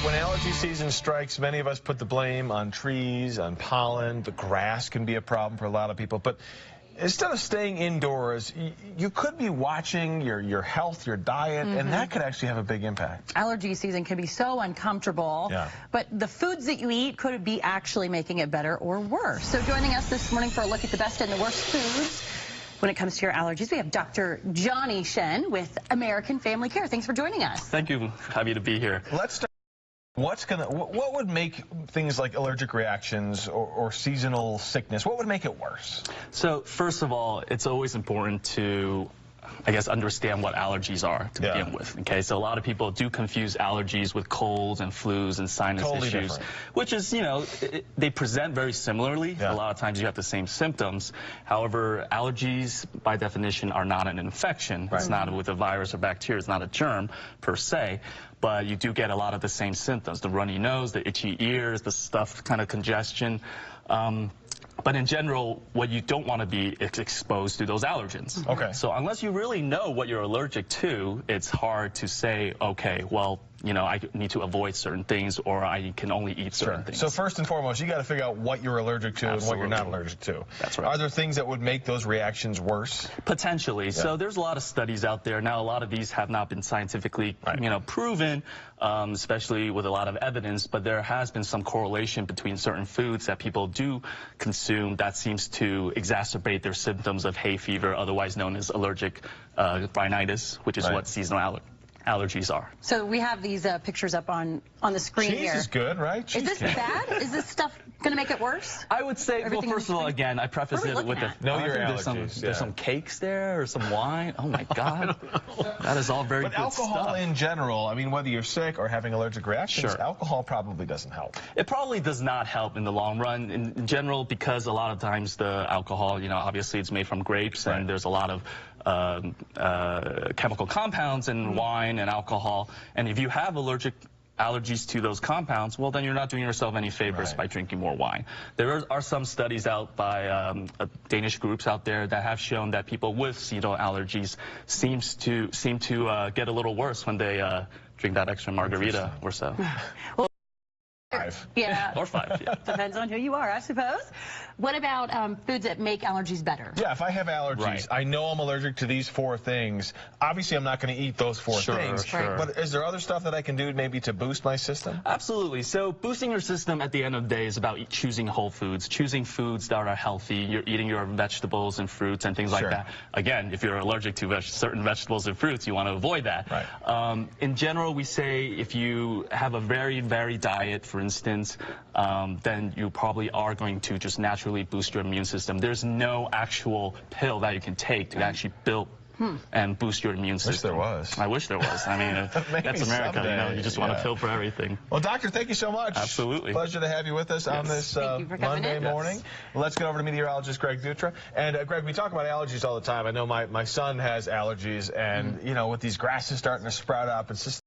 When allergy season strikes, many of us put the blame on trees, on pollen. The grass can be a problem for a lot of people. But instead of staying indoors, you could be watching your health, your diet, and that could actually have a big impact. Allergy season can be so uncomfortable, but the foods that you eat could be actually making it better or worse. So joining us this morning for a look at the best and the worst foods when it comes to your allergies, we have Dr. Johnny Shen with American Family Care. Thanks for joining us. Thank you. Happy to be here. Let's start. What would make things like allergic reactions or seasonal sickness, what would make it worse? So first of all, it's always important to, I guess, understand what allergies are to begin with. Okay, so a lot of people do confuse allergies with colds and flus and sinus issues, which is, you know, they present very similarly. A lot of times you have the same symptoms. However, allergies, by definition, are not an infection. It's not with a virus or bacteria. It's not a germ per se. But you do get a lot of the same symptoms: the runny nose, the itchy ears, the stuffed kind of congestion. But in general, what you don't want to be is exposed to those allergens. Okay. So unless you really know what you're allergic to, it's hard to say, okay, well, you know, I need to avoid certain things, or I can only eat certain things. So first and foremost, you got to figure out what you're allergic to and what you're not allergic to. That's right. Are there things that would make those reactions worse? Potentially. So there's a lot of studies out there. Now, a lot of these have not been scientifically, you know, proven, especially with a lot of evidence, but there has been some correlation between certain foods that people do consume that seems to exacerbate their symptoms of hay fever, otherwise known as allergic rhinitis, which is what seasonal allergies are. So we have these pictures up on the screen here. Cheese is good, right? Is this bad? Is this stuff going to make it worse? I would say, well, first of all, again, I preface it with the... Know your allergies. There's some cakes there or some wine. Oh, my God. That is all very good stuff. But alcohol in general, I mean, whether you're sick or having allergic reactions, alcohol probably doesn't help. It probably does not help in the long run. In general, because a lot of times the alcohol, you know, obviously it's made from grapes, and there's a lot of chemical compounds in wine and alcohol. And if you have allergies to those compounds, well, then you're not doing yourself any favors by drinking more wine. There are some studies out by Danish groups out there that have shown that people with seasonal allergies seem to get a little worse when they drink that extra margarita or so. Well, 5. Yeah. Or 5, yeah. Depends on who you are, I suppose. What about foods that make allergies better? Yeah, if I have allergies, I know I'm allergic to these 4 things. Obviously, I'm not going to eat those 4 things. But is there other stuff that I can do maybe to boost my system? Absolutely. So boosting your system at the end of the day is about choosing whole foods, choosing foods that are healthy. You're eating your vegetables and fruits and things like that. Again, if you're allergic to certain vegetables and fruits, you want to avoid that. In general, we say if you have a very varied diet, for instance, then you probably are going to just naturally boost your immune system. There's no actual pill that you can take to actually build and boost your immune system. I wish there was. I wish there was. I mean, that's America, you know, you just want a pill for everything. Well, doctor, thank you so much. Absolutely. Pleasure to have you with us on this Monday morning. Let's get over to meteorologist Greg Dutra. And Greg, we talk about allergies all the time. I know my son has allergies, and, you know, with these grasses starting to sprout up, it's just